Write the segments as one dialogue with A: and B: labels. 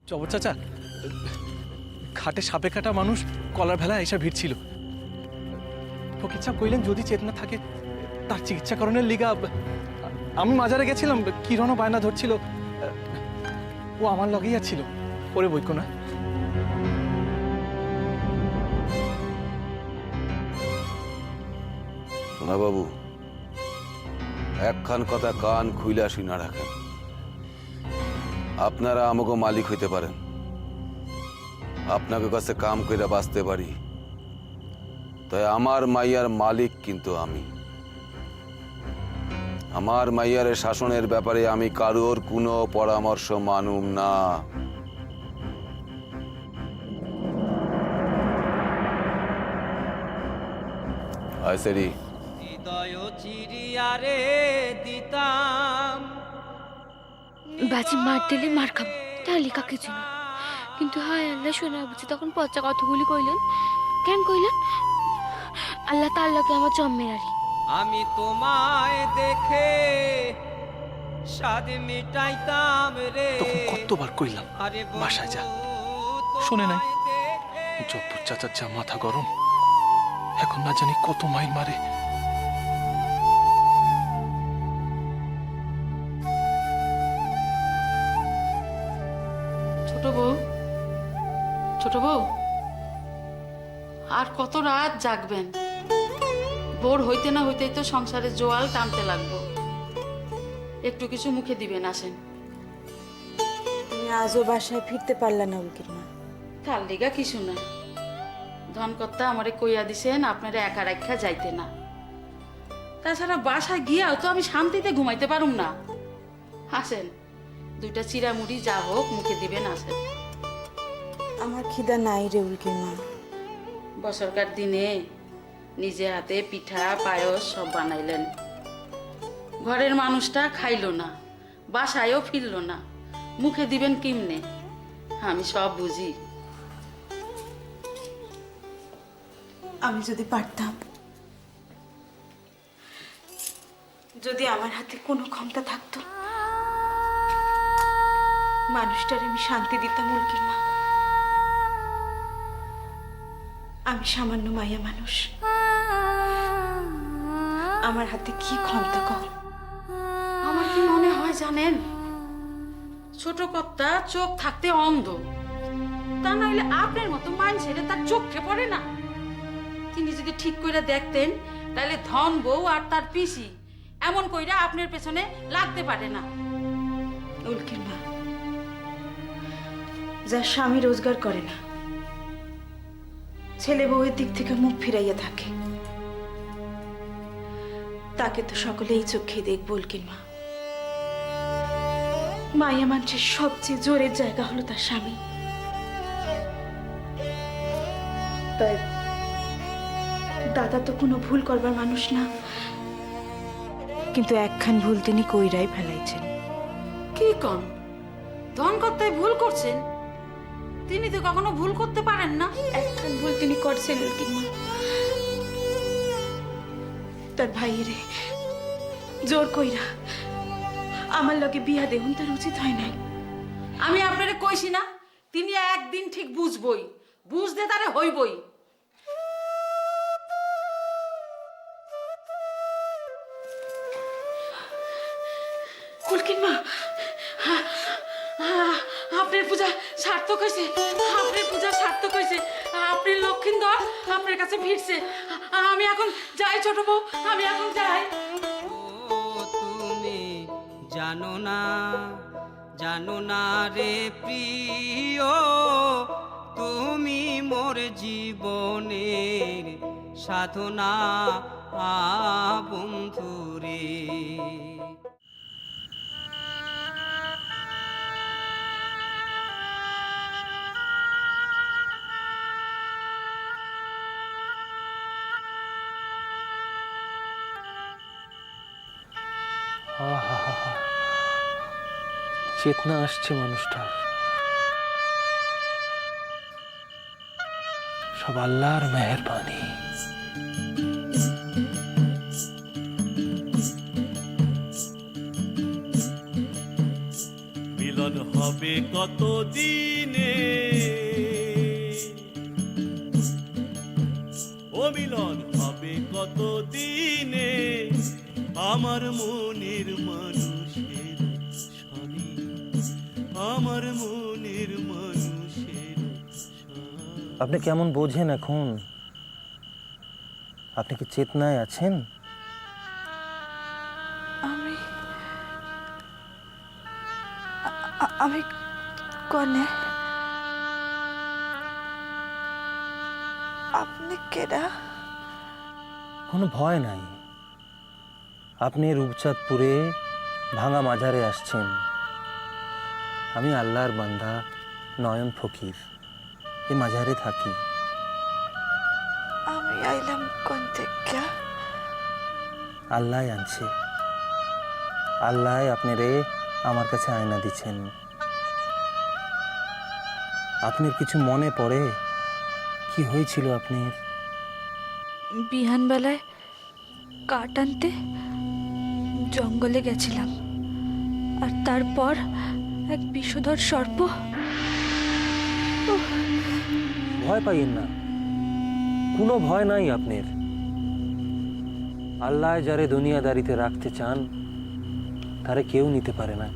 A: জবর চাচা, খাটে সাপে কাটা মানুষ কলার ভেলা এসে ভিড়ছিল। ফকির সাহেব কইলেন যদি চেতনা থাকে তার চিকিৎসাকরণের লিগা আমি মাজারে গেছিলাম। কিরণও বায়না ধরছিল, ও আমার লগেই ছিল। ওরে বইকো না।
B: সোনা বাবু, একখান কথা কান খুইলা শুনা রাখেন। আপনারা আমাকে মালিক হইতে পারেন, আপনাকে কাছে কাম কইরা বাঁচতে পারি, তাই আমার মাইয়ার মালিক কিন্তু আমি। আমার মাইয়ার শাসনের ব্যাপারে আমি কারোর কোনো পরামর্শ মানুম না। আইসেরি
C: হৃদয় চিরিয়ারে দিতাম।
D: বাজি মার দিলে মার খাবো, তাহলে কাকে চিনো। কিন্তু হায় আল্লাহ, শোনা বুঝি তখন পচা কতগুলি কইলেন। কেন কইলেন? আল্লাহ তাল্লাহকে আমার জন্মের আরি।
C: আমি তোমায় দেখে স্বাদ মিটাইতাম রে।
A: তখন কতবার কইলাম
C: আরে
A: বাসায় যা,
C: বন্ধু,
A: শোনে নাই।
C: তোমায় দেখে
A: জব্বর চাচার যা মাথা গরম, এখন না জানি কত মাইল মারে।
E: ছোট বউ, ছোট বউ, আর কত রাত জাগবেন? ভোর হইতে না হইতেই তো সংসারে জোয়াল টানতে লাগবো। একটু কিছু মুখে দিবেন, আসেন।
F: তুমি আজও বাসায় ফিরতে পারলে না উল্কির মা।
E: কাল দিঘা কিছু না, ধনকর্তা আমারে কইয়া দিছেন আপনারা একা রাখা যাইতে না। তাছাড়া বাসায় গিয়াও তো আমি শান্তিতে ঘুমাইতে পারুম না। আসেন, দুইটা চিড়ামুড়ি যা হোক মুখে দিবেন, আসেন।
F: আমার খিদা নাই রে উল্কির মা।
E: বছরকার দিনে নিজে হাতে পিঠা পায়েস সব বানাইলেন, ঘরের মানুষটা খাইলো না, বাসায়ও ফিরলো না, মুখে দিবেন কিমনে? আমি সব বুঝি।
F: আমি যদি পারতাম, যদি আমার হাতে কোনো ক্ষমতা থাকতো, মানুষটার আমি শান্তি দিতাম উল্কির মা। আমি সামান্য মায়া মানুষ, আমার হাতে কি ক্ষমতা কম।
E: আমার কি মনে হয় জানেন, ছোট কর্তা চোখ থাকতে অন্ধ, তা নইলে আপনার মতো মানুষের তার চোখে পড়ে না। তিনি যদি ঠিক করে দেখতেন, তাহলে ধন বউ আর তার পিসি এমন কইরা আপনার পেছনে লাগতে পারে না।
F: উল্কির মা, যার স্বামী রোজগার করে না, ছেলে বউয়ের দিক থেকে মুখ ফিরাইয়া থাকে, তাকে তো সকলেই চোখে দেখব উল্কির মা। মায়া মানুষের সবচেয়ে জোরের জায়গা হলো তার স্বামী। তাই দাদা তো কোনো ভুল করবার মানুষ না, কিন্তু একখান ভুল তিনি কইরাই ফেলাইছেন।
E: কি কন? ধন কর্তায় ভুল করছেন? তিনি তো কখনো ভুল করতে পারেন না।
F: একখান ভুল তিনি করছেন উল্কির মা। তার ভাইয়েরে জোর কইরা আমার লগে বিয়া দেহুন তার উচিত হয় নাই।
E: আমি আপনারে কইছি না, তিনি একদিন ঠিক বুঝবই, বুঝতে তারে হইবই।
F: উল্কির মা,
E: আপনার পূজা সার্থক হয়েছে, আপনার পূজা সার্থক হয়েছে। আপনি লক্ষ্মীন্দর আপনার কাছে ফিরছে। আমি এখন যাই ছোট বউ, আমি এখন যাই।
C: ও তুমি জানো না, জানো না রে প্রিয়, তুমি মোর জীবনের সাধনা বন্ধু রে।
A: চেতনা আসছে মানুষটার, সব আল্লাহর মেহেরবানি।
G: মিলন হবে কত দিনে, ও মিলন হবে কত দিনে, আমার মনের মানুষের সনে, আমার মনের মানুষের সনে।
H: আপনি কেমন বোঝেন এখন? আপনি কি চেতনায় আছেন?
F: আমি কনে? আপনি কেডা?
H: কোনো ভয় নাই। আপনি রূপচাঁদপুরে ভাঙা মাজারে আসছেন। আমি আল্লাহর বান্দা নয়ন ফকির, এই মাজারে থাকি।
F: আমি আইলাম কোন থেকে?
H: আল্লাহ আনছে, আল্লাহ আপনারে আমার কাছে আয়না দিচ্ছেন। আপনার কিছু মনে পড়ে? কি হয়েছিল আপনার?
F: বিহানবেলায় কাঠ আনতে জঙ্গলে গেছিলাম, আর তারপর এক বিষধর সর্প।
H: ভয় পাইয়েন না, কোনো ভয় নাই আপনার। আল্লাহ যারে দুনিয়াদারিতে রাখতে চান তারে কেউ নিতে পারে না।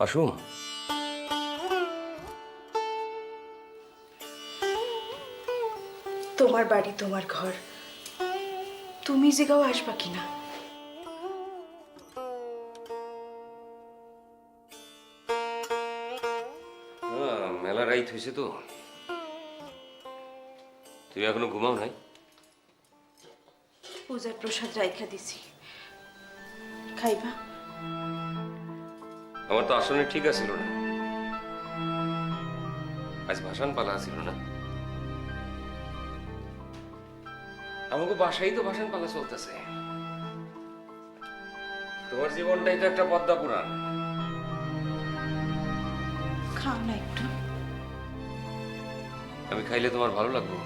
I: আসুন।
F: তোমার বাড়ি, তোমার ঘর, তুমি যে গাও আসবা কিনা?
I: মেলা রাইত হয়েছে তো, তুমি এখনো ঘুমাও নাই?
F: পূজার প্রসাদ রাইখা দিছি, খাইবা?
I: আমার তো আসলে ঠিক আছিল না, আজ ভাসান পালা ছিল না। আমাকে বাসায় তো ভাসান পালা চলতেছে। তোমার জীবনটাই তো একটা পদ্মা পুরাণ।
F: খাও না একটু।
I: আমি খাইলে তোমার ভালো লাগবে?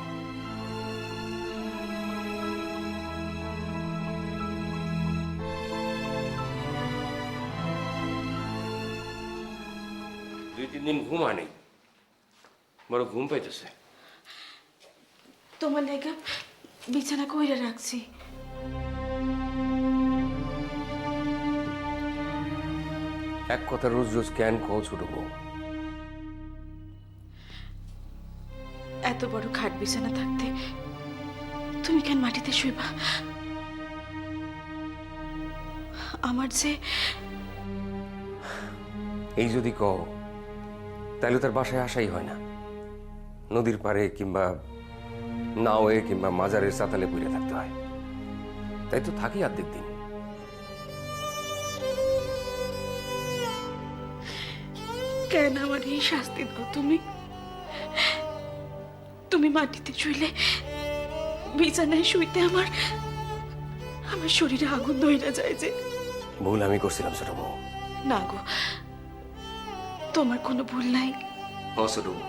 I: দুই তিন দিন ঘুম হয়নি, বড় ঘুম পাইতেছে।
F: তোমার লেগে বিছানা কইরা রাখছি।
I: এক কথা রোজ রোজ কেন কও ছোট বউ?
F: এত বড় খাট বিছানা থাকতে তুমি কেন মাটিতে শুইবা? আমার যে
I: এই যদি কও তাহলে তার বাসায় আসাই হয় না। নদীর পাড়ে কিংবা নাওয়ে কিংবা মাজারের চাতালে পড়ে থাকতে হয়। তাই তো থাকি অর্ধেক দিন।
F: কেন আমার এই শাস্তি দাও তুমি? তুমি মাটিতে শুইলে বিছানায় শুইতে আমার আমার শরীরে আগুন ধইরা যায় যে।
I: ভুল আমি করছিলাম ছোট বউ।
F: না গো, তোমার কোনো ভুল নাই।
I: ও ছোট বউ,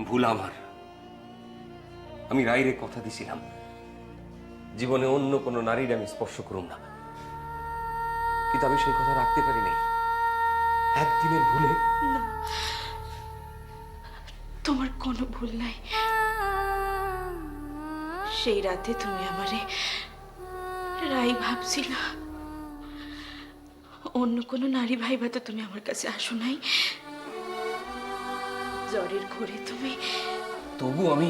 I: ভুল আমার। আমি রাইরে কথা দিছিলাম জীবনে অন্য কোনো নারীর আমি স্পর্শ করুম না, কিন্তু আমি সেই কথা রাখতে পারি নাই। একদিনের ভুলে।
F: না, তোমার কোনো ভুল নাই। সেই রাতে তুমি আমারে রাই ভাবছিলা, অন্য কোনো নারী ভাইবা তো তুমি আমার কাছে আসো নাই। জ্বরের ঘোরে তুমি।
I: তবু আমি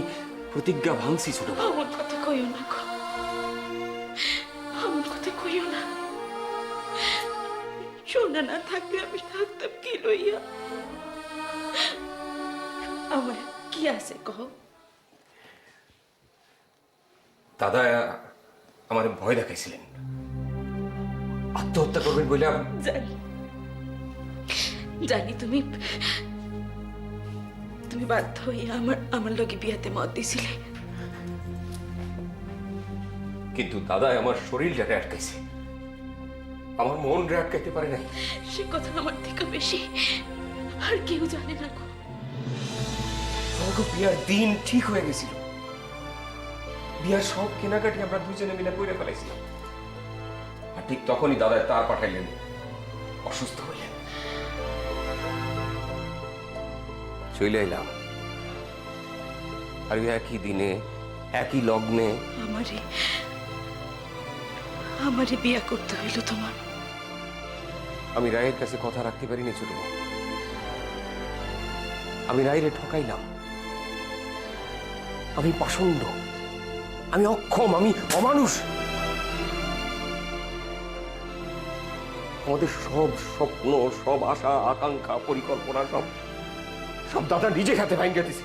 I: প্রতিজ্ঞা ভাঙছি ছোট বউ।
F: আমার কথা কইও না গো, আমার কথা কইও না। সোনা না থাকলে আমি থাকতাম কি লইয়া? আমার কি আছে কহ?
I: দাদা আমার ভয় দেখাইছিলেন, আত্মহত্যা করবেন বলে।
F: জানি জানি, তুমি তুমি বাধ্য হয়ে আমার লগে বিয়াতে মত দিছিলে।
I: কিন্তু দাদা আমার শরীরটারে আটকাইছে, আমার মন রে আটকাইতে পারে নাই।
F: সে কথা আমার থেকে বেশি আর কেউ জানে না গো।
I: আমাকে বিয়ার দিন ঠিক হয়ে গেছিল, বিয়ার সব কেনাকাটি আমরা দুজনে মিলে করে ফেলাইছিলাম। আর ঠিক তখনই দাদা তার পাঠাইলেন অসুস্থ হইলেন, চলে এলাম। আর ওই একই দিনে একই লগ্নে
F: আমারে বিয়া করতে হইল তোমার।
I: আমি রায়ের কাছে কথা রাখতে পারিনি ছোট বউ। আমি রায়ের ঠকাইলাম। আমি পাষণ্ড, আমি অক্ষম, আমি অমানুষ। আমাদের সব স্বপ্ন, সব আশা আকাঙ্ক্ষা পরিকল্পনা সব দাদা নিজে হাতে ভাঙ্গা দিছে।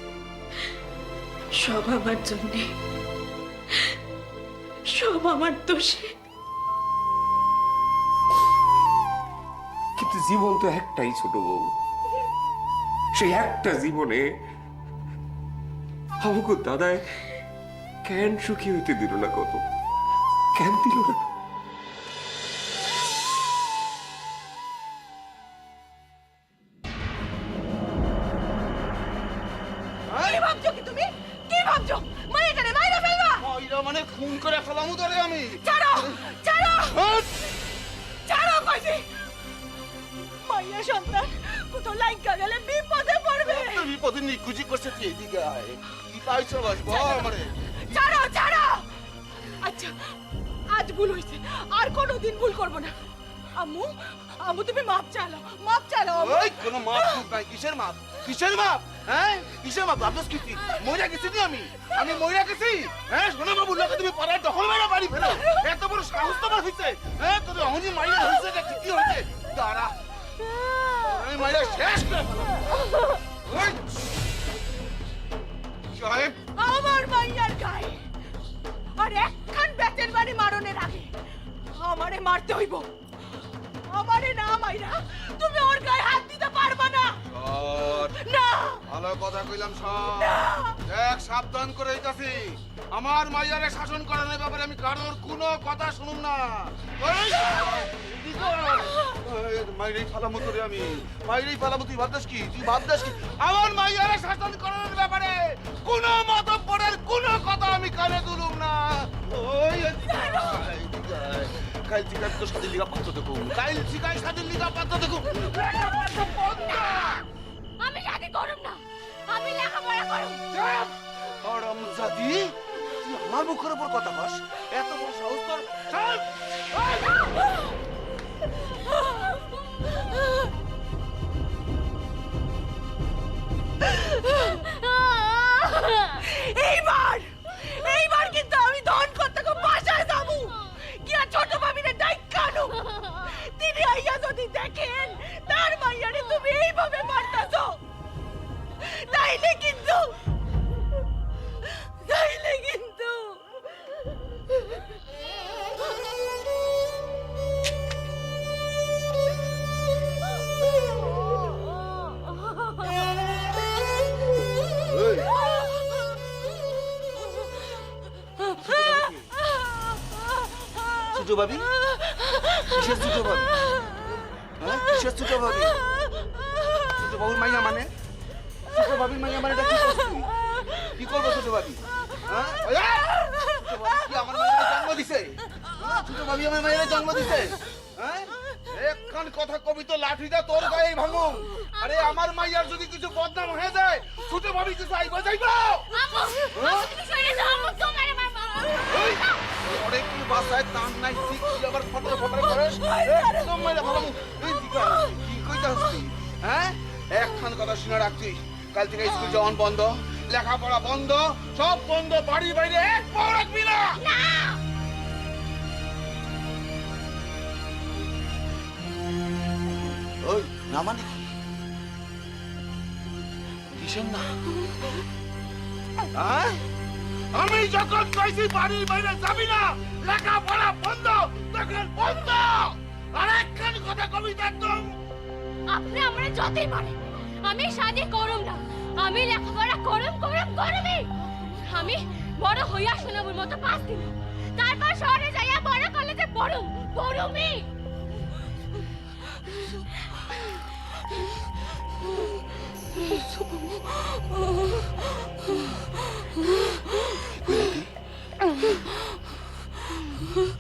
F: সব আমার জন্যে, সব আমার দোষে।
I: কিন্তু জীবন তো একটাই ছোট বউ। সেই একটা জীবনে আমাকে দাদায় কেন সুখী হইতে দিল না? কত কেন দিল না?
F: কি ভাবছো কি তুমি? কি ভাবছো? মাইয়াটারে মাইরা ফেলবা?
J: মাইরা মানে খুন করে ফেলামু তোরে আমি।
F: ছাড়ো, ছাড়ো, ছাড়ো কইছি। মাইয়া সন্তান কোথাও লাইকা গেলে বিপদে পড়বে।
J: বিপদে নিকুচি করছে তুই এদিকে আয়। কি পাইছো বাস বল আমারে।
F: ছাড়ো, ছাড়ো। আচ্ছা, আজ ভুল হয়েছে, আর কোনোদিন ভুল করবো না। আম্মু, আম্মু তুমি মাপ চালো, মাপ চালো।
J: ওই কোনো মাপ টুপ নাই। কিসের মাপ? কিসের মাপ? হ্যাঁ কিসের মাপ? ভাবছিস কি তুই? মইরা গেছি নি আমি মইরা গেছি? হ্যাঁ শোনো বাবু, লোকে তুমি পাড়ায় দখল মেরা বাড়ি ফেলো। এত বড় সাহস তোমার হইছে? হ্যাঁ তোর অহনি মাইরা হইছে, এটা কি হইছে? দাঁড়া, আমি মাইরা শেষ করে ফেলাম। ওই সাহেব,
F: আমার মাইয়ার গায়ে আর একখান বেতের বাড়ি মারনের আগে আমারে মারতে হইব। আমারে না মাইরা তুমি ওর গায়ে হাত দিতে পারবা না। না,
J: ভালো কথা কইলাম সব। দেখ সাবধান করে দিতাছি, আমার মাইয়ারে শাসন করানোর ব্যাপারে আমি কারোর কোনো কথা শুনুম না। মাইরেই ফালামু তোরে আমি, মাইরেই ফালামু। তুই ভাবদাস কি? আমার মাইয়ারে শাসন করানোর ব্যাপারে কোনো মতপরের কোনো কথা আমি কানে তুলুম না। ওই কাল থেকে তোর সাথে লিগা পাত্র দেখুন, কাল থেকে সাথে লিগা পাত্র দেখুন।
D: আমি শাদি করব না, আমি লেখাপড়া করব।
J: হারামজাদি, তুই আমার মুখের উপর কথা বস? এত বড় সাহস তোর? চল!
F: এইবার কিন্তু আমি ধন করতে বাসায় যাবো গিয়া ছোট ভাবিরে ডাইকানো। তিনি আইয়া যদি দেখেন তার মাইয়ারে তুমি এইভাবে মারতাছো, তাইলে কিন্তু
J: ছোট ভাবি? কিসের ছোট ভাবি? হ্যাঁ কিসের ছোট ভাবি? ছোট বাবুর মাইয়া মানে? ছোট ভাবির মাইয়া মানে এটা কি করছিস তুই? কি করবো ছোট ভাবি? হ্যাঁ ছোট ভাবি কি আমার মাইয়ারে জন্ম দিছে? ছোট ভাবি আমার মাইয়ারে জন্ম দিছে? হ্যাঁ একখান কথা কবি তো লাঠিটা তোর গায়ে ভাঙুম। আরে আমার মাইয়ার যদি কিছু বদনাম হয়ে যায়, ছোট ভাবি কিছু আইবা যাইবা?
D: তুমি সরে যাও, আম্মু তোমারে মারবো।
J: ওরে কি বাসায় টান নাই, ঠিক কি আবার ফটর করিস? একদম মাইরা ভালো। এই দিকা কি কইতাছিস তুই? হ্যাঁ একখান কথা শুনে রাখ তুই, কাল থেকে স্কুল যাওয়ান বন্ধ, লেখাপড়া বন্ধ, সব বন্ধ। বাড়ির বাইরে এক পাও রাখবি না। ওই না মানে কিসের না? আমি যখন কইছি বাড়ির বাইরে যাবি না, লেখাপড়া বন্ধ, তখন বন্ধ। আর একখান কথা কবি একদম।
D: আপনি আমারে যতই মারেন, আমি শাদি করব না। আমি লেখাপড়া করবই। আমি বড় হইয়া শোনাবুর মতো পাস দিন, তারপর শহরে যাইয়া বড় কলেজে পড়ুমি।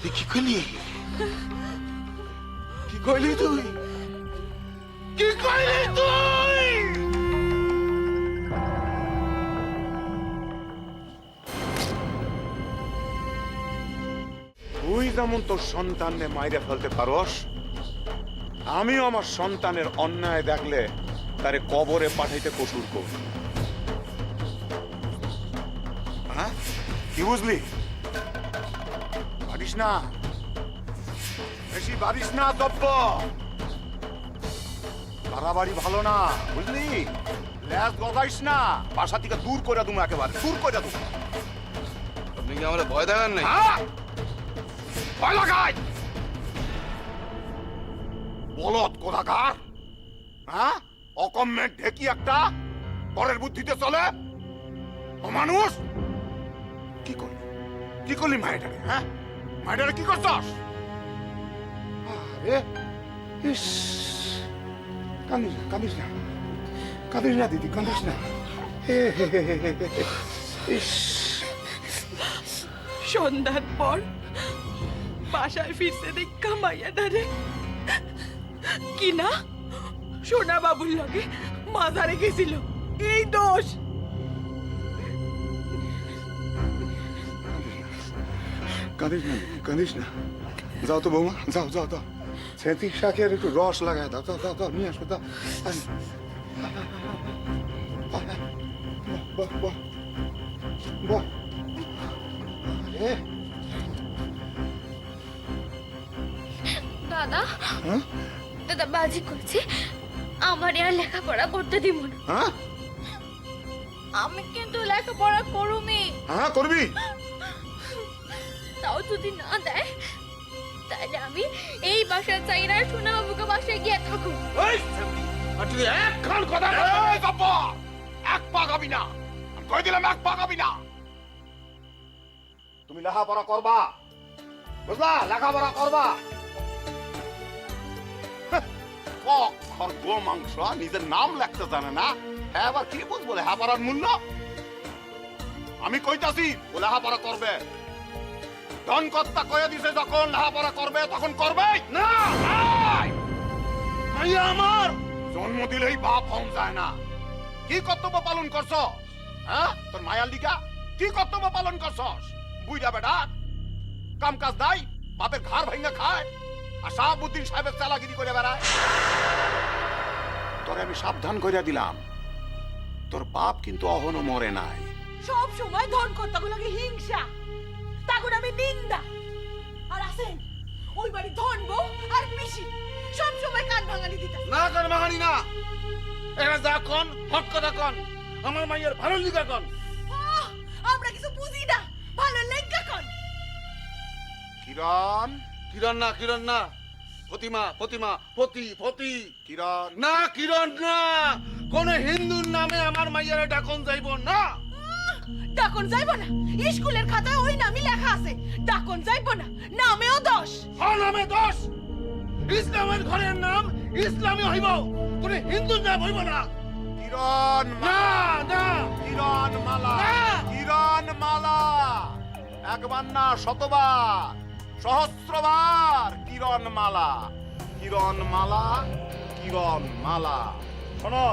J: তুই কি করলি? কি করলি তুই? কি কইলি তুই? তুই যেমন তোর সন্তানকে মাইরে ফেলতে পারস, আমিও আমার সন্তানের অন্যায় দেখলে তারে কবরে পাঠাইতে কসুর করব। হ্যাঁ, কি বুঝলি? পারিস না, বেশি পারিস না দব্য। বাড়াবাড়ি ভালো না, বুঝলি? ল্যাস গজাইস না, বাসা থেকে দূর করে দেবো, একেবারে দূর করে দেবো।
B: আপনি কি আমার ভয় দেখান নাই?
J: ভয় লাগাই বলত কোথাকার, হ্যাঁ? অকম্যের ঢেকি একটা, পরের বুদ্ধিতে চলে। ও মানুষ, কি করলি? কি করলি মায়েটারে? হ্যাঁ, মায়েটারে কি করছস? আরে ইস, কাঁদিস না, কাঁদিস না, কাঁদিস না দিদি, কাঁদিস না। ইস,
F: সন্ধ্যার পর বাসায় ফিরতে দেখা মাইয়াটারে কি না সোনা বাবুর লগে মাজারে গেছিল। এই দোষ।
J: কাঁদিস না, কাঁদিস না। যাও তো বৌমা, যাও যাও যাও, ছেঁতি শাকের একটু রস লাগায় দাও, দাও দাও দাও, নিয়ে আসো, দাও। বাহ বাহ বাহ, আরে
D: দাদা,
J: হ্যাঁ
D: দাদা বাজি করছে আমার আর লেখাপড়া করতে দিব না।
J: হ্যাঁ
D: আমি কিন্তু লেখাপড়া করুমি।
J: হ্যাঁ করবি।
D: তাও যদি না দেয় তাহলে আমি এই বাসায় চাই না, সোনা বাবুকে বাসায় গিয়ে থাকো।
J: এই আর তুই একখান কথা এই বাবা, এক পা গাবি না, আমি কই দিলাম এক পা গাবি না। তুমি লেখাপড়া করবা, বুঝলা? লেখাপড়া করবা। কখন গো মাংস নিজের নাম লিখতে জানে না, হ্যাঁ আবার কি বুঝবো লেখাপড়ার মূল্য? আমি কইতাছি ও লেখাপড়া করবে। ধন কর্তা কয়ে দিছে যখন লেখাপড়া করবে তখন করবে না। মাইয়া আমার জন্ম দিলেই বাপ হন যায় না। কি কর্তব্য পালন করছ? হ্যাঁ, তোর মায়ার লিগা কি কর্তব্য পালন করছস? বুইড়া বেটা, কাম কাজ নাই, বাপের ঘর ভাঙা খায় আর শাহাবুদ্দিন সাহেবের চালাগিরি করে বেড়ায়। তোরে আমি সাবধান করে দিলাম, তোর বাপ কিন্তু অহনো মরে নাই।
F: সব সময় ধন কর্তাগুলোকে হিংসা, তাগুন আমি নিন্দা। আর আছেন ওই বাড়ি ধন বউ আর পিসি, সব সময় কান ভাঙানি দিতা।
J: না কান ভাঙানি না, এরা যা কন হট কথা কন, আমার মাইয়ের ভালো লিগা কন।
F: আমরা কিছু বুঝি না, ভালো লেগা কন।
J: কিরণ, কিরণ না, কিরণ না, ফতিমা, ফতিমা, ফতি, ফতি, কিরণ না, কিরণ না। কোন হিন্দুর নামে আমার মাইয়ারে ডাকন যাইব না।
F: ডাকন যাইব না? স্কুলের খাতায় ওই নামই লেখা আছে, ডাকন যাইব না, নামেও দোষ।
J: হ্যাঁ, নামে দোষ। ইসলামের ঘরের নাম ইসলামী হইব, কোন হিন্দুর নাম হইব না। কিরণ না, না, কিরণ মালা, কিরণ মালা, একবার না শতবার, সহস্রবার কিরণ মালা, কিরণ মালা, কিরণ মালা। শোনো,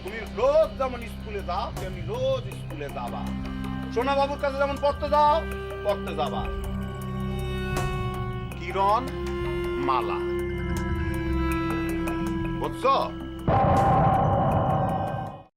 J: তুমি রোজ যেমন স্কুলে যাও তেমনি রোজ স্কুলে যাবা, সোনা বাবুর কাছে যেমন পড়তে যাও পড়তে যাবা। কিরণ মালা, বুঝছো?